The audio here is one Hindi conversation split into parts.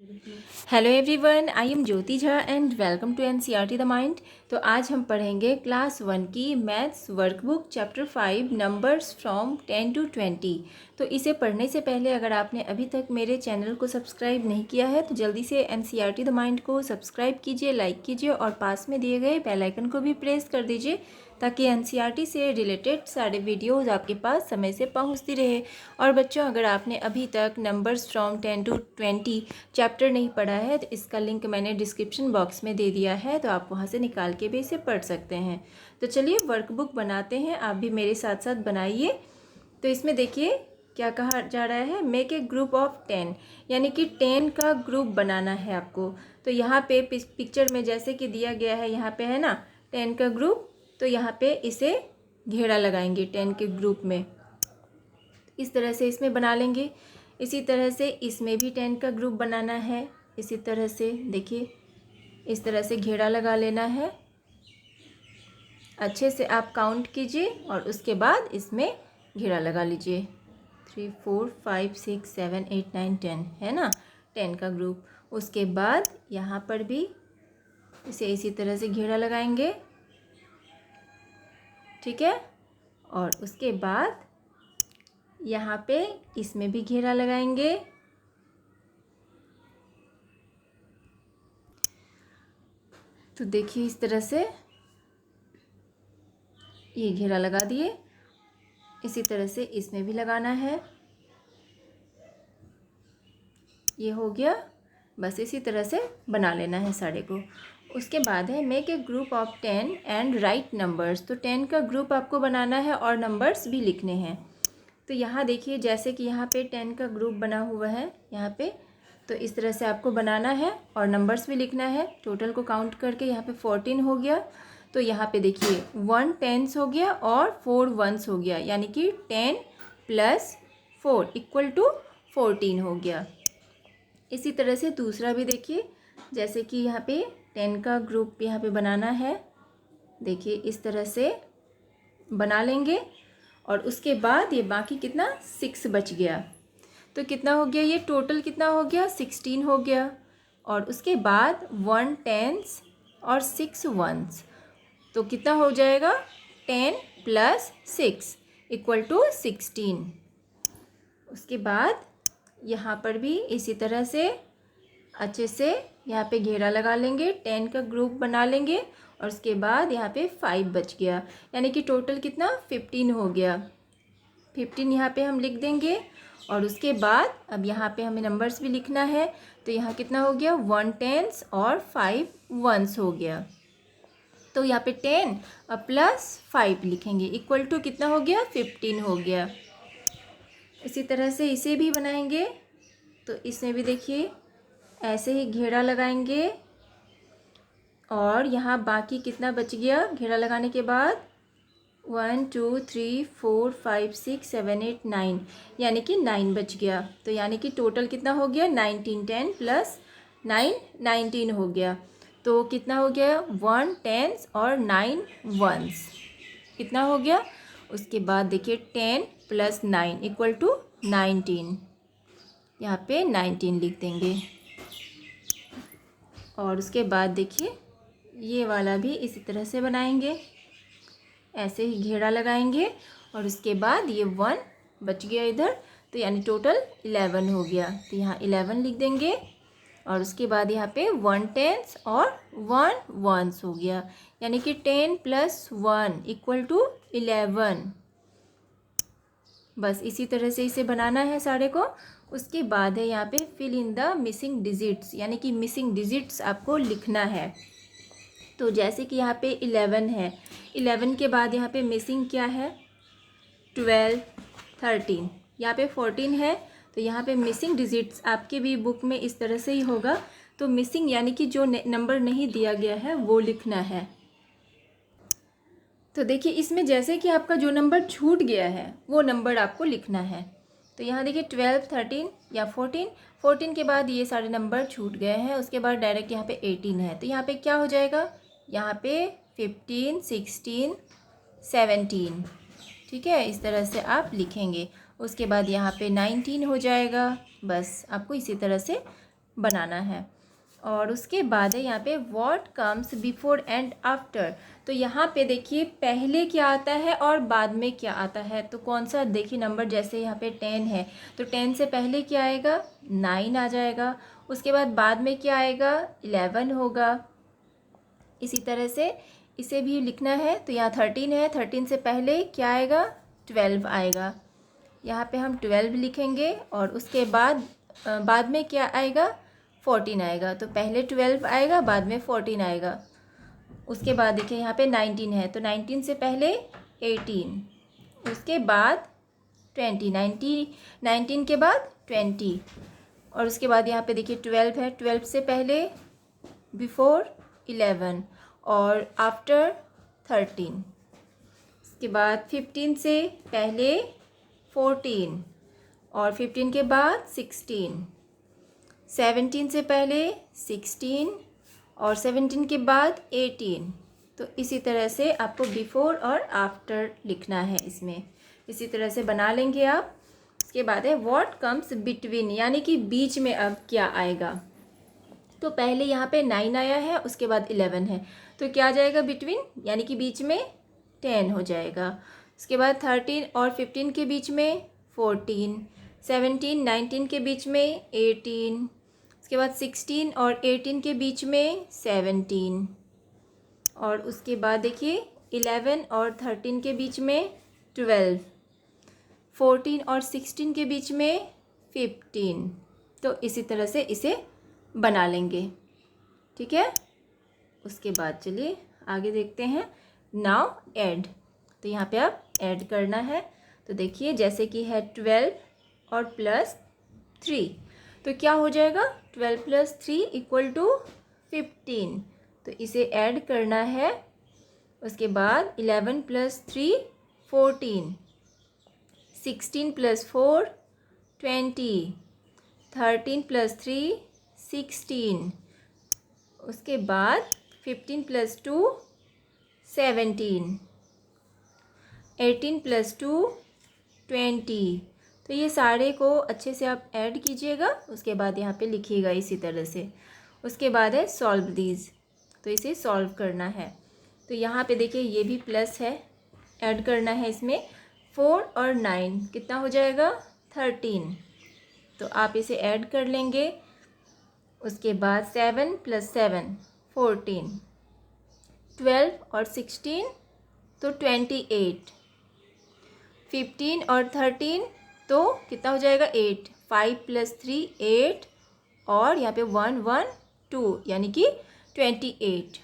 Hello everyone, I am Jyoti Jha and welcome to NCERT the mind. तो आज हम पढ़ेंगे क्लास 1 की maths workbook chapter 5 numbers from 10 to 20। तो इसे पढ़ने से पहले अगर आपने अभी तक मेरे चैनल को सब्सक्राइब नहीं किया है तो जल्दी से एनसीईआरटी द माइंड को सब्सक्राइब कीजिए, लाइक कीजिए और पास में दिए गए बेल आइकन को भी प्रेस कर दीजिए ताकि एनसीईआरटी से रिलेटेड सारे वीडियोज़ आपके पास समय से पहुंचती रहे। और बच्चों, अगर आपने अभी तक नंबर्स फ्रॉम 10 to 20 चैप्टर नहीं पढ़ा है तो इसका लिंक मैंने डिस्क्रिप्शन बॉक्स में दे दिया है, तो आप वहां से निकाल के भी इसे पढ़ सकते हैं। तो चलिए वर्कबुक बनाते हैं, आप भी मेरे साथ साथ बनाइए। तो इसमें देखिए क्या कहा जा रहा है, मेक ए ग्रुप ऑफ 10, यानी कि 10 का ग्रुप बनाना है आपको। तो यहाँ पे पिक्चर में जैसे कि दिया गया है, यहाँ पे है ना 10 का ग्रुप, तो यहाँ पे इसे घेरा लगाएंगे 10 के ग्रुप में, इस तरह से इसमें बना लेंगे। इसी तरह से इसमें भी 10 का ग्रुप बनाना है। इसी तरह से देखिए, इस तरह से घेरा लगा लेना है। अच्छे से आप काउंट कीजिए और उसके बाद इसमें घेरा लगा लीजिए। 3 4 5 6 7 8 9 10 है ना 10 का ग्रुप। उसके बाद यहाँ पर भी इसे इसी तरह से घेरा लगाएंगे, ठीक है। और उसके बाद यहाँ पे इसमें भी घेरा लगाएंगे। तो देखिए इस तरह से ये घेरा लगा दिए। इसी तरह से इसमें भी लगाना है। ये हो गया, बस इसी तरह से बना लेना है सारे को। उसके बाद है make a group of 10 and right numbers. तो 10 का ग्रुप आपको बनाना है और नंबर्स भी लिखने हैं। तो यहाँ देखिए जैसे कि यहाँ पे 10 का ग्रुप बना हुआ है यहाँ पे, तो इस तरह से आपको बनाना है और नंबर्स भी लिखना है। टोटल को काउंट करके यहाँ पे 14 हो गया। तो यहाँ पे देखिए 1 10s हो गया और 4 1s हो गया, यानी कि 10 + 4 = 14 हो गया। इसी तरह से दूसरा भी देखिए, जैसे कि यहाँ पे 10 का ग्रुप यहाँ पे बनाना है। देखिए इस तरह से बना लेंगे और उसके बाद ये बाकी कितना 6 बच गया। तो कितना हो गया, ये टोटल कितना हो गया 16 हो गया। और उसके बाद 1 10s और 6 1s, तो कितना हो जाएगा 10 + 6 = 16। उसके बाद यहाँ पर भी इसी तरह से अच्छे से यहाँ पे घेरा लगा लेंगे, 10 का ग्रुप बना लेंगे और उसके बाद यहाँ पे 5 बच गया, यानी कि टोटल कितना 15 हो गया। 15 यहाँ पे हम लिख देंगे। और उसके बाद अब यहाँ पे हमें नंबर्स भी लिखना है। तो यहाँ कितना हो गया 1 10s और 5 1s हो गया। तो यहाँ पे 10 + 5 लिखेंगे = कितना हो गया 15 हो गया। इसी तरह से इसे भी बनाएंगे। तो इसमें भी देखिए ऐसे ही घेरा लगाएंगे और यहाँ बाकी कितना बच गया घेरा लगाने के बाद 1 2 3 4 5 6 7 8 9, यानी कि 9 बच गया। तो यानी कि टोटल कितना हो गया 19 10 + 9 19 हो गया। तो कितना हो गया 1 10s और 9 1s, कितना हो गया। उसके बाद देखिए 10 + 9 = 19, यहाँ पे 19 लिख देंगे। और उसके बाद देखिए ये वाला भी इसी तरह से बनाएंगे, ऐसे ही घेरा लगाएंगे और उसके बाद ये 1 बच गया इधर, तो यानी टोटल 11 हो गया। तो यहाँ 11 लिख देंगे और उसके बाद यहाँ पे 1 10s और 1 1s हो गया, यानी कि 10 + 1 = 11। बस इसी तरह से इसे बनाना है सारे को। उसके बाद है यहाँ पे fill in the missing digits, यानी कि मिसिंग डिजिट्स आपको लिखना है। तो जैसे कि यहाँ पे 11 है, 11 के बाद यहाँ पे मिसिंग क्या है 12 13, यहाँ पे 14 है। तो यहाँ पे मिसिंग डिजिट्स आपके भी बुक में इस तरह से ही होगा। तो मिसिंग यानी कि जो नंबर नहीं दिया गया है वो लिखना है। तो देखिए इसमें जैसे कि आपका जो नंबर छूट गया है वो नंबर आपको लिखना है। तो यहाँ देखिए 12 13 या 14 के बाद ये सारे नंबर छूट गए हैं। उसके बाद डायरेक्ट यहाँ पे 18 है, तो यहाँ पे क्या हो जाएगा, यहाँ पे 15 16 17, ठीक है। इस तरह से आप लिखेंगे। उसके बाद यहाँ पे 19 हो जाएगा। बस आपको इसी तरह से बनाना है। और उसके बाद है यहाँ पे what comes before and after. तो यहाँ पे देखिए पहले क्या आता है और बाद में क्या आता है। तो कौन सा देखिए नंबर, जैसे यहाँ पे 10 है तो 10 से पहले क्या आएगा, 9 आ जाएगा। उसके बाद में क्या आएगा, 11 होगा। इसी तरह से इसे भी लिखना है। तो यहाँ 13 है, 13 से पहले क्या आएगा, 12 आएगा। यहाँ पे हम 12 लिखेंगे और उसके बाद में क्या आएगा, 14 आएगा। तो पहले 12 आएगा, बाद में 14 आएगा। उसके बाद देखिए यहाँ पे 19 है तो 19 से पहले 18, उसके बाद 20, 19 के बाद 20। और उसके बाद यहाँ पे देखिए 12 है, 12 से पहले बिफोर 11 और आफ्टर 13। उसके बाद 15 से पहले 14 और 15 के बाद 16, 17 से पहले 16 और 17 के बाद 18। तो इसी तरह से आपको बिफोर और आफ्टर लिखना है इसमें। इसी तरह से बना लेंगे आप। उसके बाद है व्हाट कम्स बिटवीन, यानी कि बीच में अब क्या आएगा। तो पहले यहाँ पे 9 आया है, उसके बाद 11 है तो क्या आ जाएगा बिटवीन, यानी कि बीच में 10 हो जाएगा। उसके बाद 13 और 15 के बीच में 14, 17, 19 के बीच में 18, उसके बाद 16 और 18 के बीच में 17 और उसके बाद देखिए 11 और 13 के बीच में 12, 14 और 16 के बीच में 15। तो इसी तरह से इसे बना लेंगे, ठीक है। उसके बाद चलिए आगे देखते हैं। नाउ ऐड, तो यहाँ पे आप ऐड करना है। तो देखिए जैसे कि है 12 और प्लस 3 तो क्या हो जाएगा, 12 प्लस 3 इक्वल टू 15। तो इसे ऐड करना है। उसके बाद 11 प्लस 3 14, 16 प्लस 4 20, 13 प्लस 3 16, उसके बाद 15 प्लस 2 17, 18 प्लस 2 20। तो ये सारे को अच्छे से आप ऐड कीजिएगा। उसके बाद यहाँ पे लिखिएगा इसी तरह से। उसके बाद है सॉल्व दीज, तो इसे सॉल्व करना है। तो यहाँ पे देखिए ये भी प्लस है, ऐड करना है इसमें। 4 और 9 कितना हो जाएगा, 13। तो आप इसे ऐड कर लेंगे। उसके बाद 7 प्लस 7 14, 12 और 16 तो 28, 15 और 13 तो कितना हो जाएगा 8, 5 प्लस 3 8 और यहाँ पे 1 1 2 यानी कि 28।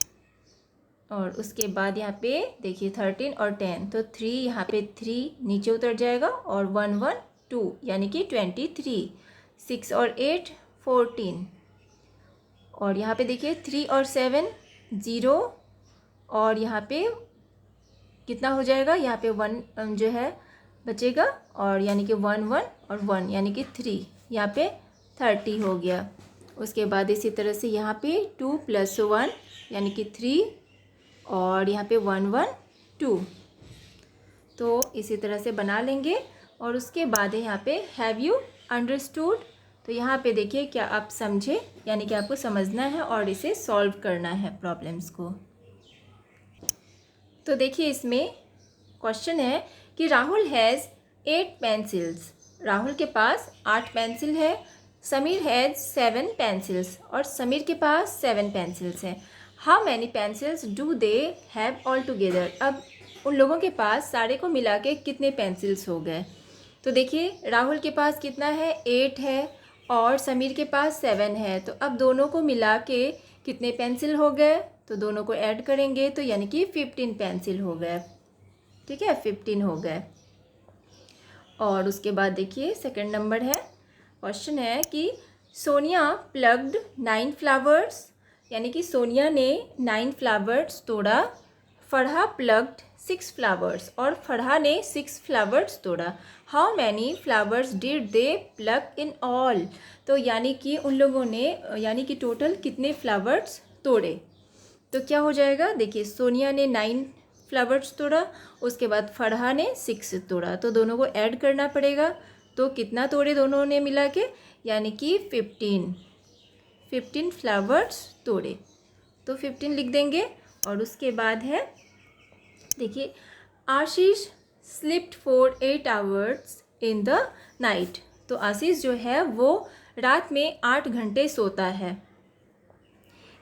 और उसके बाद यहाँ पे देखिए 13 और 10 तो 3 यहाँ पे 3 नीचे उतर जाएगा और 1 1 2 यानी कि 23, 6 और 8 14। और यहाँ पे देखिए 3 और 7 0 और यहाँ पे कितना हो जाएगा, यहाँ पे 1 जो है बचेगा और यानी कि 1 1 और 1 यानी कि 3, यहाँ पे 30 हो गया। उसके बाद इसी तरह से यहाँ पे 2 प्लस 1 यानी कि 3 और यहाँ पे 1 1 2। तो इसी तरह से बना लेंगे। और उसके बाद है यहाँ पे हैव यू अंडरस्टूड, तो यहाँ पे देखिए क्या आप समझे, यानी कि आपको समझना है और इसे सॉल्व करना है प्रॉब्लम्स को। तो देखिए इसमें क्वेश्चन है कि राहुल हैज़ 8 पेंसिल्स, राहुल के पास 8 पेंसिल है। समीर हैज़ 7 पेंसिल्स, और समीर के पास 7 पेंसिल्स हैं। How many pencils do they have all together, अब उन लोगों के पास सारे को मिला के कितने पेंसिल्स हो गए। तो देखिए राहुल के पास कितना है, 8 है और समीर के पास 7 है। तो अब दोनों को मिला के कितने पेंसिल हो गए, तो दोनों को ऐड करेंगे तो यानी कि 15 पेंसिल हो गए, ठीक है, 15 हो गए। और उसके बाद देखिए सेकंड नंबर है, क्वेश्चन है कि सोनिया प्लग्ड 9 फ्लावर्स, यानी कि सोनिया ने 9 फ्लावर्स तोड़ा। फरहा प्लग्ड 6 फ्लावर्स, और फरहा ने 6 फ्लावर्स तोड़ा। How many flowers did they plug in all, तो यानी कि उन लोगों ने यानी कि टोटल कितने फ्लावर्स तोड़े। तो क्या हो जाएगा, देखिए सोनिया ने 9 फ्लावर्स तोड़ा, उसके बाद फरहा ने 6 तोड़ा, तो दोनों को ऐड करना पड़ेगा। तो कितना तोड़े दोनों ने मिला के, यानी कि 15। 15 फ्लावर्स तोड़े। तो 15 लिख देंगे। और उसके बाद है, देखिए, Ashish slipped for 8 hours in the night. तो आशीष जो है वो रात में 8 घंटे सोता है।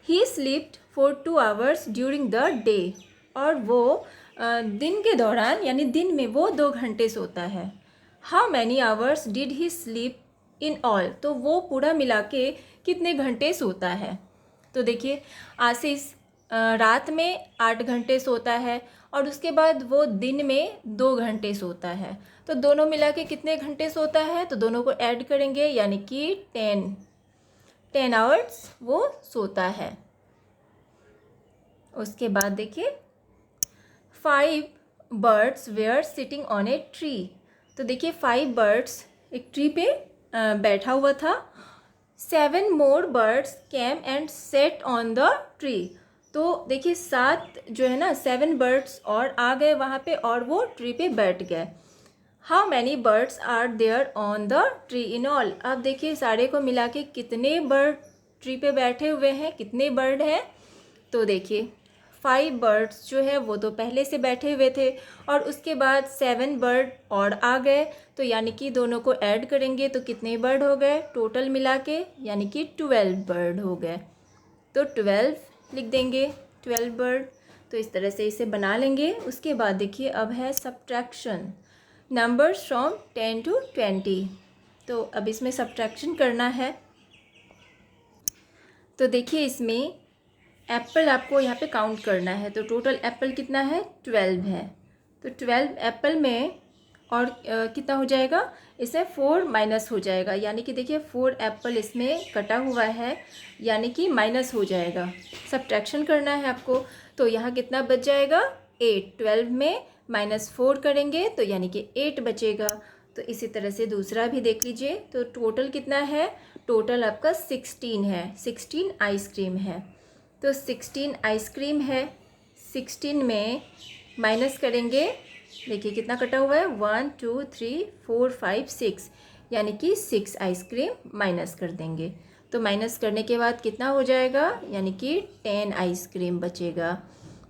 ही slipped for 2 hours during the day. और वो दिन के दौरान यानी दिन में वो 2 घंटे सोता है। How many hours did he sleep in all. तो वो पूरा मिला के कितने घंटे सोता है। तो देखिए, आशीष रात में 8 घंटे सोता है और उसके बाद वो दिन में 2 घंटे सोता है। तो दोनों मिला के कितने घंटे सोता है, तो दोनों को ऐड करेंगे यानी कि 10 आवर्स वो सोता है। उसके बाद देखिए, 5 birds were sitting on a tree. तो देखिए, 5 बर्ड्स एक ट्री पे बैठा हुआ था। 7 more birds came and set on the tree. तो देखिए, 7 जो है ना, 7 बर्ड्स और आ गए वहाँ पे और वो ट्री पे बैठ गए। How many birds are there on the tree in all. अब देखिए, सारे को मिला के कितने बर्ड ट्री पे बैठे हुए हैं, कितने बर्ड हैं। तो देखिए, 5 बर्ड्स जो है वो तो पहले से बैठे हुए थे और उसके बाद 7 बर्ड और आ गए। तो यानी कि दोनों को ऐड करेंगे तो कितने बर्ड हो गए टोटल मिला के, यानी कि 12 बर्ड हो गए। तो 12 लिख देंगे, 12 बर्ड। तो इस तरह से इसे बना लेंगे। उसके बाद देखिए, अब है सब्ट्रैक्शन, नंबर्स फ्रॉम 10 to 20। तो अब इसमें सब्ट्रैक्शन करना है। तो देखिए, इसमें एप्पल आपको यहाँ पे काउंट करना है। तो टोटल एप्पल कितना है, 12 है। तो 12 एप्पल में और कितना हो जाएगा, इसमें 4 माइनस हो जाएगा। यानी कि देखिए, 4 एप्पल इसमें कटा हुआ है यानी कि माइनस हो जाएगा। सब्ट्रैक्शन करना है आपको। तो यहाँ कितना बच जाएगा, 8। 12 में -4 करेंगे तो यानी कि 8 बचेगा। तो इसी तरह से दूसरा भी देख लीजिए। तो टोटल कितना है, टोटल आपका 16 है। 16 आइसक्रीम है। तो 16 आइसक्रीम है। 16 में माइनस करेंगे, देखिए कितना कटा हुआ है, 1 2 3 4 5 6, यानी कि 6 आइसक्रीम माइनस कर देंगे। तो माइनस करने के बाद कितना हो जाएगा, यानी कि 10 आइसक्रीम बचेगा।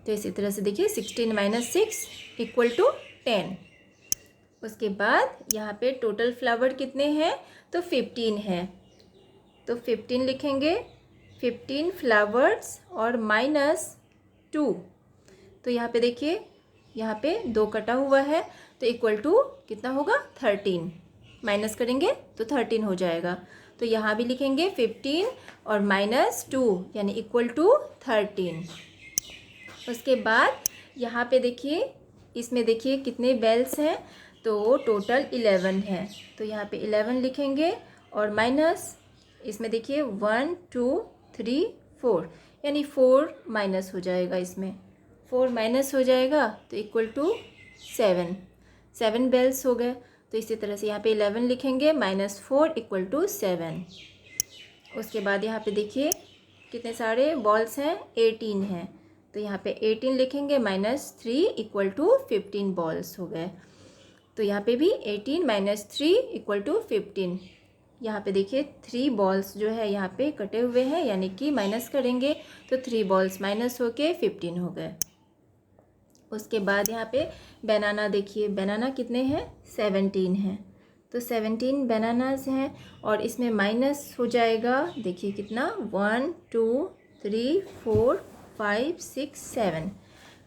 तो इसी तरह से देखिए, 16 - 6 = 10। उसके बाद यहाँ पे टोटल फ्लावर कितने हैं, तो 15 है। तो 15 लिखेंगे, 15 फ्लावर्स और -2। तो यहाँ पे देखिए, यहाँ पे 2 कटा हुआ है तो = कितना होगा, 13। माइनस करेंगे तो 13 हो जाएगा। तो यहाँ भी लिखेंगे 15 और -2 यानी = 13। उसके बाद यहाँ पे देखिए, इसमें देखिए कितने बेल्स हैं, तो टोटल 11 है। तो यहाँ पे 11 लिखेंगे और माइनस इसमें देखिए 1 2 3 4, यानी 4 माइनस हो जाएगा। इसमें 4 माइनस हो जाएगा तो = 7 बेल्स हो गए। तो इसी तरह से यहाँ पे 11 लिखेंगे, -4 = 7। उसके बाद यहाँ पे देखिए कितने सारे बॉल्स हैं, 18 हैं। तो यहाँ पे 18 लिखेंगे, -3 = 15 बॉल्स हो गए। तो यहाँ पे भी 18 - 3 = 15। यहाँ पे देखिए 3 बॉल्स जो है यहाँ पे कटे हुए हैं, यानी कि माइनस करेंगे तो 3 बॉल्स माइनस होके 15 हो गए। उसके बाद यहाँ पे बनाना देखिए, बनाना कितने हैं, 17 हैं। तो 17 बनानास हैं और इसमें माइनस हो जाएगा, देखिए कितना, 1 2 3 4 5 6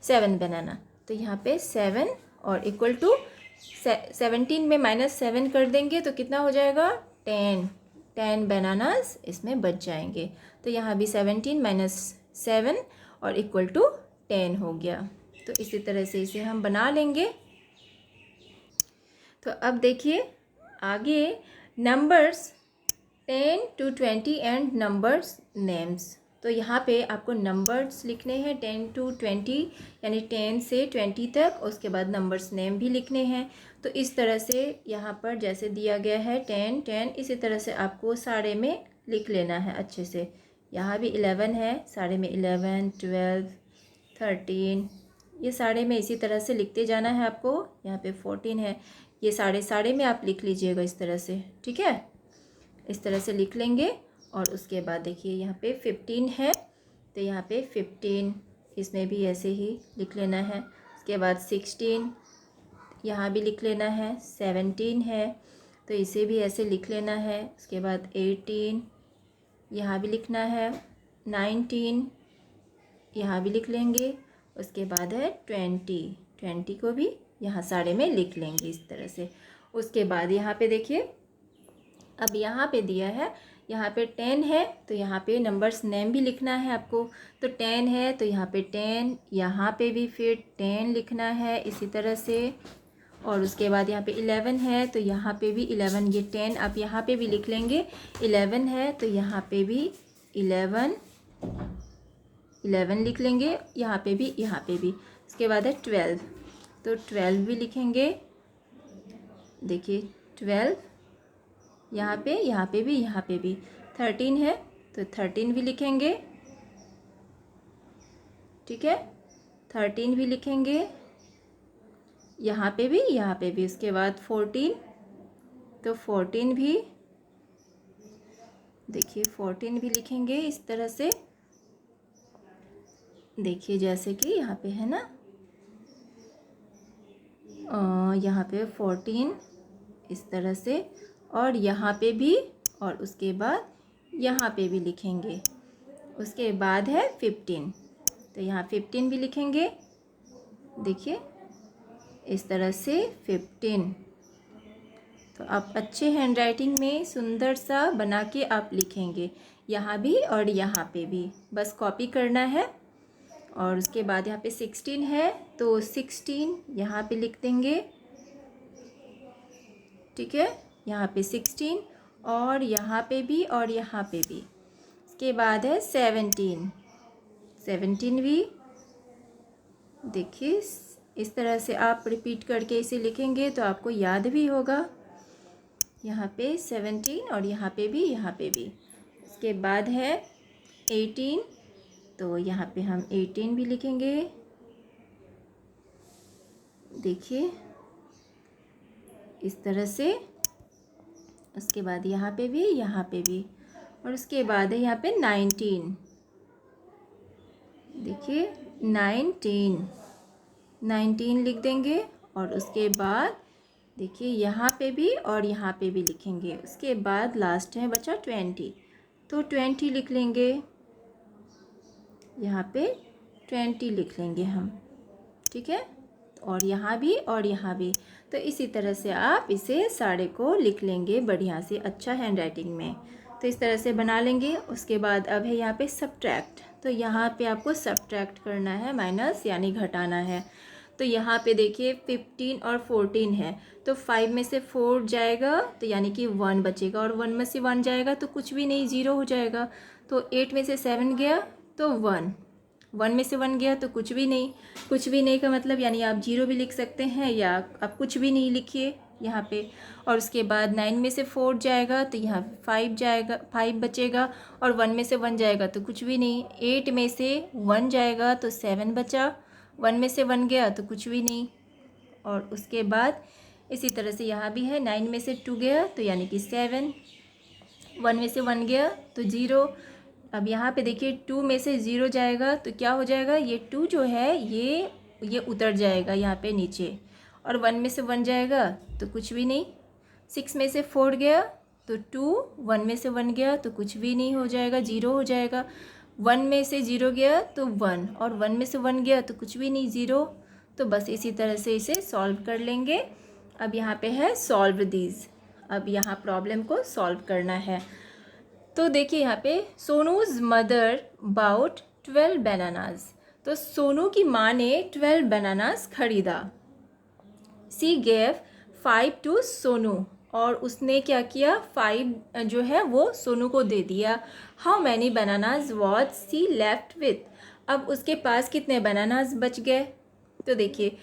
7 बनाना। तो यहाँ पे 7 और = 17 में -7 कर देंगे तो कितना हो जाएगा, 10 बनानास इसमें बच जाएंगे। तो यहाँ भी 17 - 7 और = 10 हो गया। तो इसी तरह से इसे हम बना लेंगे। तो अब देखिए आगे numbers 10 to 20 and numbers names. तो यहाँ पे आपको नंबर्स लिखने हैं 10 to 20, यानी 10 से 20 तक। उसके बाद नंबर्स नेम भी लिखने हैं। तो इस तरह से यहाँ पर जैसे दिया गया है 10 10, इसी तरह से आपको सारे में लिख लेना है अच्छे से। यहाँ भी 11 है, सारे में 11 12 13, ये सारे में इसी तरह से लिखते जाना है आपको। यहाँ पे 14 है, ये सारे में आप लिख लीजिएगा इस तरह से, ठीक है। इस तरह से लिख लेंगे और उसके बाद देखिए यहाँ पे 15 है, तो यहाँ पे 15 इसमें भी ऐसे ही लिख लेना है। उसके बाद 16 यहाँ भी लिख लेना है। 17 है तो इसे भी ऐसे लिख लेना है। उसके बाद 18 यहाँ भी लिखना है। 19 यहाँ भी लिख लेंगे। उसके बाद है 20 को भी यहाँ सारे में लिख लेंगे इस तरह से। उसके बाद यहाँ पे देखिए, अब यहाँ पे दिया है, यहाँ पे 10 है तो यहाँ पे नंबर्स नेम भी लिखना है आपको। तो 10 है तो यहाँ पे 10, यहाँ पे भी फिर 10 लिखना है इसी तरह से। और उसके बाद यहाँ पे 11 है तो यहाँ पे भी 11, ये 10 आप यहाँ पे भी लिख लेंगे। 11 है तो यहाँ पे भी 11 लिख लेंगे, यहाँ पे भी, यहाँ पे भी। उसके बाद है 12, तो 12 भी लिखेंगे। देखिए 12 यहाँ पे भी, यहाँ पे भी। 13 है तो 13 भी लिखेंगे, ठीक है, 13 भी लिखेंगे यहाँ पे भी, यहाँ पे भी। उसके बाद 14, तो 14 भी, देखिए 14 भी लिखेंगे इस तरह से। देखिए जैसे कि यहाँ पे है ना, यहाँ पे 14 इस तरह से, और यहाँ पे भी, और उसके बाद यहाँ पे भी लिखेंगे। उसके बाद है 15, तो यहाँ 15 भी लिखेंगे। देखिए इस तरह से 15। तो आप अच्छे हैंडराइटिंग में सुंदर सा बना के आप लिखेंगे, यहाँ भी और यहाँ पे भी, बस कॉपी करना है। और उसके बाद यहाँ पे 16 है तो 16 यहाँ पे लिख देंगे, ठीक है, यहाँ पे 16, और यहाँ पे भी और यहाँ पे भी। उसके बाद है 17 भी। देखिए इस तरह से आप रिपीट करके इसे लिखेंगे तो आपको याद भी होगा। यहाँ पे 17 और यहाँ पे भी, यहाँ पे भी। उसके बाद है 18, तो यहाँ पे हम 18 भी लिखेंगे। देखिए इस तरह से। उसके बाद यहाँ पे भी, यहाँ पे भी। और उसके बाद है यहाँ पे 19। देखिए 19 लिख देंगे। और उसके बाद देखिए यहाँ पे भी और यहाँ पे भी लिखेंगे। उसके बाद लास्ट है बचा 20, तो 20 लिख लेंगे, यहाँ पे 20 लिख लेंगे हम, ठीक है। और यहाँ भी और यहाँ भी। तो इसी तरह से आप इसे सारे को लिख लेंगे बढ़िया से, अच्छा हैंडराइटिंग में। तो इस तरह से बना लेंगे। उसके बाद अब है यहाँ पे सब्ट्रैक्ट, तो यहाँ पे आपको सब्ट्रैक्ट करना है, माइनस यानी घटाना है। तो यहाँ पे देखिए 15 और 14 है, तो 5 में से 4 जाएगा तो यानी कि 1 बचेगा, और 1 में से 1 जाएगा तो कुछ भी नहीं, 0 हो जाएगा। तो 8 में से 7 गया तो 1 में से 1 गया तो कुछ भी नहीं। कुछ भी नहीं का मतलब यानी आप 0 भी लिख सकते हैं, या आप कुछ भी नहीं लिखिए यहाँ पे। और उसके बाद 9 में से 4 जाएगा तो यहाँ 5 जाएगा, 5 बचेगा, और 1 में से 1 जाएगा तो कुछ भी नहीं। 8 में से 1 जाएगा तो 7 बचा, 1 में से 1 गया तो कुछ भी नहीं। और उसके बाद इसी तरह से यहाँ भी है, 9 में से 2 गया तो यानी कि 7, 1 में से 1 गया तो 0। अब यहाँ पे देखिए 2 में से 0 जाएगा तो क्या हो जाएगा, ये 2 जो है ये उतर जाएगा यहाँ पे नीचे, और 1 में से 1 जाएगा तो कुछ भी नहीं। 6 में से 4 गया तो 2, 1 में से 1 गया तो कुछ भी नहीं हो जाएगा, 0 हो जाएगा। 1 में से 0 गया तो 1, और 1 में से 1 गया तो कुछ भी नहीं, 0। तो बस इसी तरह से इसे सॉल्व कर लेंगे। अब यहाँ पे है सॉल्व दीज, अब यहाँ प्रॉब्लम को सॉल्व करना है। तो देखिए यहाँ पे सोनूज मदर बाउट 12 बनानाज, तो सोनू की माँ ने 12 बनानाज खरीदा। सी गेव 5 टू सोनू, और उसने क्या किया, 5 जो है वो सोनू को दे दिया। How many bananas was she left with, अब उसके पास कितने बनानाज बच गए। तो देखिए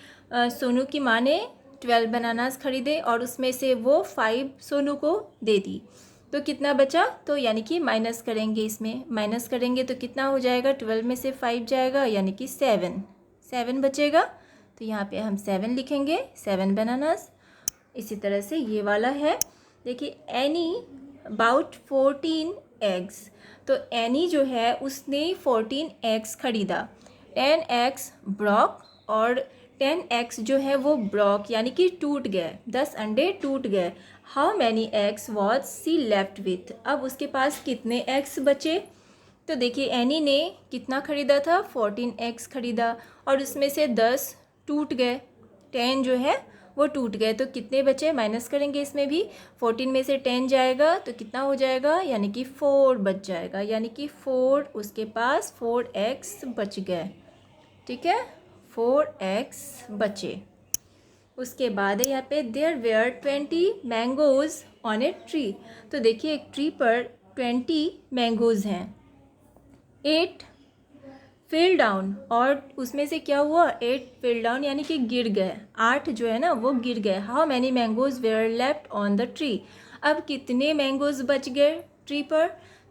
सोनू की माँ ने 12 बनानाज खरीदे और उसमें से वो 5 सोनू को दे दी, तो कितना बचा, तो यानी कि माइनस करेंगे, इसमें माइनस करेंगे तो कितना हो जाएगा, 12 में से 5 जाएगा यानी कि 7 बचेगा। तो यहाँ पे हम 7 लिखेंगे, 7 बनानास। इसी तरह से ये वाला है, देखिए एनी बाउट 14 eggs। तो एनी जो है उसने 14 एग्स ख़रीदा। 10 एग्स ब्रोक, और 10 एग्स जो है वो ब्रोक यानी कि टूट गए, 10 अंडे टूट गए। How many eggs was she left with. अब उसके पास कितने एग्स बचे। तो देखिए एनी ने कितना ख़रीदा था, 14 एग्स ख़रीदा, और उसमें से 10 टूट गए, 10 जो है वो टूट गए। तो कितने बचे, माइनस करेंगे इसमें भी, 14 में से 10 जाएगा तो कितना हो जाएगा, यानी कि 4 बच जाएगा, यानी कि 4 उसके पास 4 एग्स बच गए। ठीक है, 4 एग्स बचे। उसके बाद है यहाँ पे there were 20 mangoes on a tree. तो देखिए एक ट्री पर 20 मैंगोज़ हैं, 8 फिल डाउन, और उसमें से क्या हुआ, 8 फिल डाउन यानी कि गिर गए, 8 जो है ना वो गिर गए। How many mangoes where left on the tree. अब कितने मैंगोज़ बच गए ट्री पर,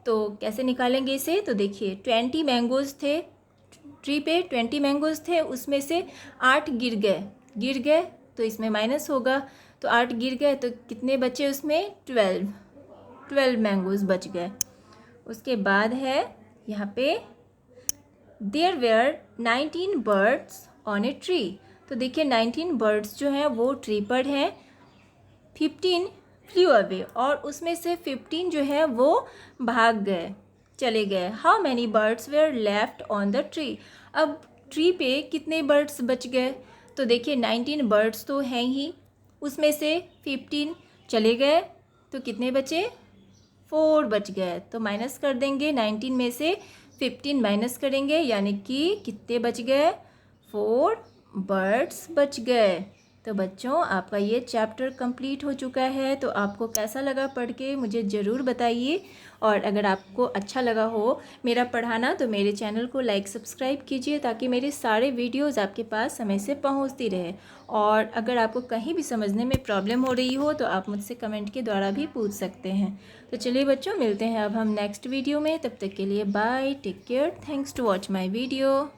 तो कैसे निकालेंगे इसे। तो देखिए 20 मैंगोज़ थे ट्री पे, 20 मैंगोज़ थे, उसमें से 8 गिर गए तो इसमें माइनस होगा। तो 8 गिर गए तो कितने बचे उसमें, 12 मैंगोज़ बच गए। उसके बाद है यहाँ पे there were 19 birds on a tree. तो देखिए 19 बर्ड्स जो हैं वो ट्री पर हैं, 15 फ्लू अवे, और उसमें से 15 जो है वो भाग गए, चले गए। How many birds where left on the tree. अब ट्री पे कितने बर्ड्स बच गए। तो देखिए 19 बर्ड्स तो हैं ही, उसमें से 15 चले गए तो कितने बचे, 4 बच गए। तो माइनस कर देंगे, 19 में से 15 माइनस करेंगे, यानी कि कितने बच गए, 4 बर्ड्स बच गए। तो बच्चों आपका ये चैप्टर कंप्लीट हो चुका है। तो आपको कैसा लगा पढ़ के मुझे ज़रूर बताइए, और अगर आपको अच्छा लगा हो मेरा पढ़ाना तो मेरे चैनल को लाइक सब्सक्राइब कीजिए, ताकि मेरे सारे वीडियोज़ आपके पास समय से पहुंचती रहे। और अगर आपको कहीं भी समझने में प्रॉब्लम हो रही हो तो आप मुझसे कमेंट के द्वारा भी पूछ सकते हैं। तो चलिए बच्चों, मिलते हैं अब हम नेक्स्ट वीडियो में। तब तक के लिए bye, take care, thanks to watch my video.